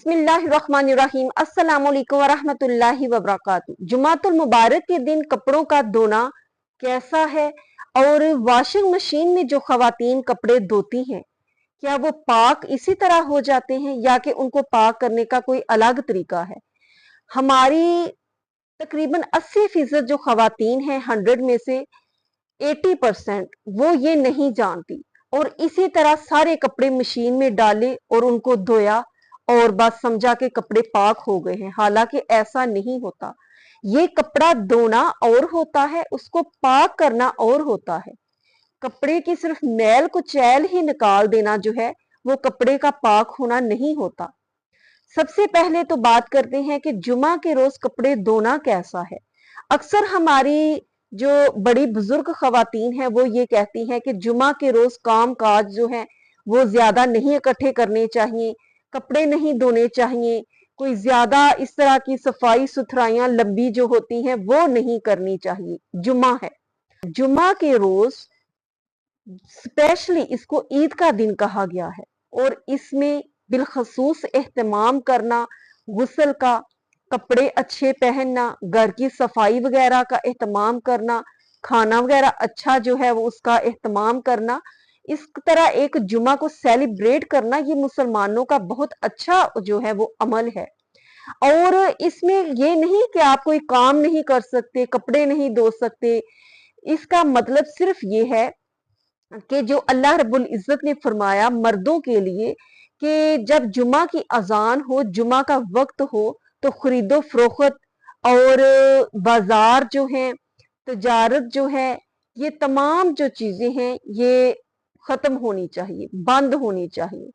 बिस्मिल्लाहिर्रहमानिर्रहीम। अस्सलाम वालेकुम वरहमतुल्लाहि वबरकातुहू। जुमातुल मुबारक के दिन कपड़ों का धोना कैसा है और वॉशिंग मशीन में जो खवातीन कपड़े धोती हैं क्या वो पाक इसी तरह हो जाते हैं या कि उनको पाक करने का कोई अलग तरीका है। हमारी तकरीबन 80% जो खवातीन हैं 100 में से 80% वो ये नहीं जानती और इसी तरह सारे कपड़े मशीन में डाले और उनको धोया और बस समझा के कपड़े पाक हो गए हैं। हालांकि ऐसा नहीं होता। ये कपड़ा धोना और होता है, उसको पाक करना और होता है। कपड़े की सिर्फ मैल कुचैल ही निकाल देना जो है वो कपड़े का पाक होना नहीं होता। सबसे पहले तो बात करते हैं कि जुमा के रोज कपड़े धोना कैसा है। अक्सर हमारी जो बड़ी बुजुर्ग खवातीन हैं वो ये कहती हैं कि जुमा के रोज काम काज जो है वो ज्यादा नहीं इकट्ठे करने चाहिए, कपड़े नहीं धोने चाहिए, कोई ज्यादा इस तरह की सफाई सुथराइयां लंबी जो होती हैं वो नहीं करनी चाहिए। जुमा है, जुमा के रोज स्पेशली इसको ईद का दिन कहा गया है और इसमें बिलखसूस एहतमाम करना, गुस्ल का, कपड़े अच्छे पहनना, घर की सफाई वगैरह का एहतमाम करना, खाना वगैरह अच्छा जो है वो उसका एहतमाम करना, इस तरह एक जुमा को सेलिब्रेट करना ये मुसलमानों का बहुत अच्छा जो है वो अमल है। और इसमें ये नहीं कि आप कोई काम नहीं कर सकते, कपड़े नहीं धो सकते। इसका मतलब सिर्फ ये है कि जो अल्लाह रब्बुल इज्जत ने फरमाया मर्दों के लिए कि जब जुमा की अजान हो, जुमा का वक्त हो तो खरीदो फरोख्त और बाजार जो है, तजारत जो है, ये तमाम जो चीजें हैं ये खत्म होनी चाहिए, बंद होनी चाहिए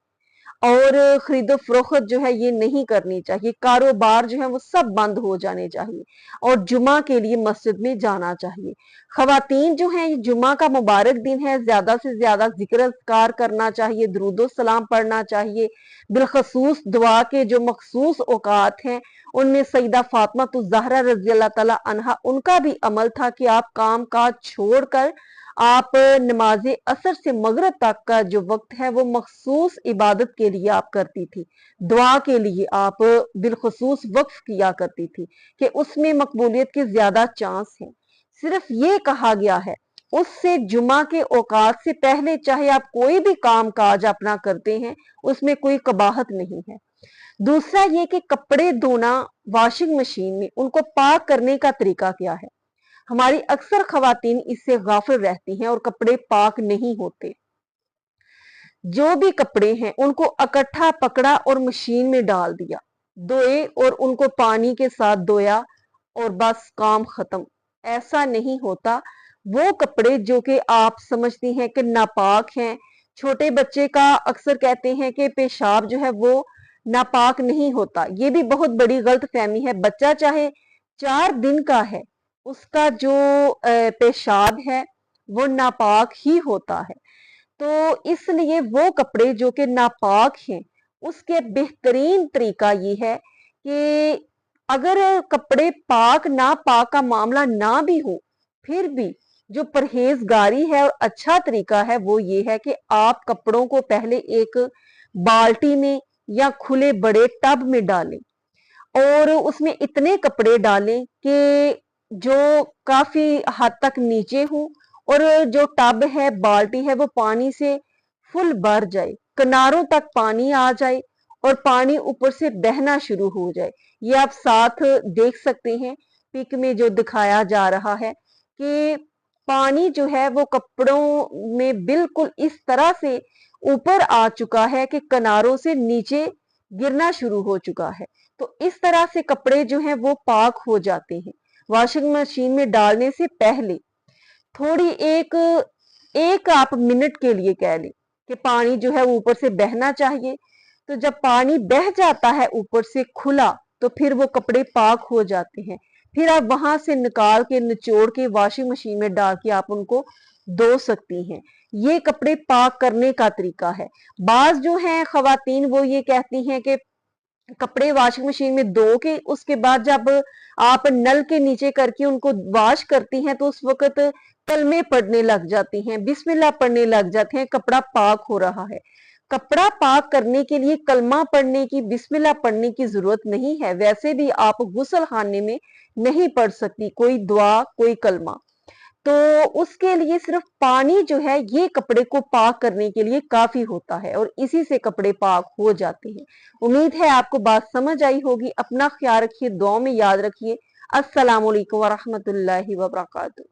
और खरीदो फरोख्त जो है ये नहीं करनी चाहिए। कारोबार जो है वो सब बंद हो जाने चाहिए और जुमा के लिए मस्जिद में जाना चाहिए। खवातीन जो हैं, जुमा का मुबारक दिन है, ज्यादा से ज्यादा जिक्र अज़कार करना चाहिए, दुरूद सलाम पढ़ना चाहिए। बिलखसूस दुआ के जो मखसूस औकात हैं उनमें सईदा फातिमा तो ज़हरा रज़ी अल्लाह तआला अन्हा उनका भी अमल था कि आप काम काज छोड़कर आप नमाज असर से मगरिब तक का जो वक्त है वो मखसूस इबादत के लिए आप करती थी, दुआ के लिए आप बिलखसूस वक्फ किया करती थी कि उसमें मकबूलियत के ज्यादा चांस हैं। सिर्फ ये कहा गया है उससे जुमा के औकात से पहले चाहे आप कोई भी काम काज अपना करते हैं उसमें कोई कबाहत नहीं है। दूसरा ये कि कपड़े धोना वॉशिंग मशीन में उनको पाक करने का तरीका क्या है। हमारी अक्सर खवातीन इससे गाफिल रहती हैं और कपड़े पाक नहीं होते। जो भी कपड़े हैं उनको इकट्ठा पकड़ा और मशीन में डाल दिया, धोए और उनको पानी के साथ धोया और बस काम खत्म। ऐसा नहीं होता। वो कपड़े जो कि आप समझती हैं कि नापाक हैं, छोटे बच्चे का अक्सर कहते हैं कि पेशाब जो है वो नापाक नहीं होता, ये भी बहुत बड़ी गलत फहमी है। बच्चा चाहे 4 दिन का है, उसका जो पेशाब है वो नापाक ही होता है। तो इसलिए वो कपड़े जो कि नापाक हैं उसके बेहतरीन तरीका ये है कि अगर कपड़े पाक नापाक का मामला ना भी हो फिर भी जो परहेजगारी है और अच्छा तरीका है वो ये है कि आप कपड़ों को पहले एक बाल्टी में या खुले बड़े टब में डालें और उसमें इतने कपड़े डालें कि जो काफी हद तक नीचे हो और जो टब है, बाल्टी है, वो पानी से फुल भर जाए, किनारों तक पानी आ जाए और पानी ऊपर से बहना शुरू हो जाए। ये आप साथ देख सकते हैं पिक में जो दिखाया जा रहा है कि पानी जो है वो कपड़ों में बिल्कुल इस तरह से ऊपर आ चुका है कि किनारों से नीचे गिरना शुरू हो चुका है। तो इस तरह से कपड़े जो हैं वो पाक हो जाते हैं। वॉशिंग मशीन में डालने से पहले थोड़ी एक आप मिनट के लिए कह लें कि पानी जो है वो ऊपर से बहना चाहिए। तो जब पानी बह जाता है ऊपर से खुला तो फिर वो कपड़े पाक हो जाते हैं। फिर आप वहां से निकाल के निचोड़ के वॉशिंग मशीन में डाल के आप उनको धो सकती हैं। ये कपड़े पाक करने का तरीका है। बाज जो हैं खवातीन वो ये कहती हैं कि कपड़े वॉशिंग मशीन में धो के उसके बाद जब आप नल के नीचे करके उनको वॉश करती हैं तो उस वक्त कलमे पढ़ने लग जाती हैं, बिस्मिल्लाह पढ़ने लग जाते हैं, कपड़ा पाक हो रहा है। कपड़ा पाक करने के लिए कलमा पढ़ने की, बिस्मिल्लाह पढ़ने की जरूरत नहीं है। वैसे भी आप गुस्ल खाने में नहीं पढ़ सकती कोई दुआ, कोई कलमा। तो उसके लिए सिर्फ पानी जो है ये कपड़े को पाक करने के लिए काफी होता है और इसी से कपड़े पाक हो जाते हैं। उम्मीद है आपको बात समझ आई होगी। अपना ख्याल रखिए, दुआ में याद रखिए। अस्सलाम वालेकुम व रहमतुल्लाहि व बरकातुहू।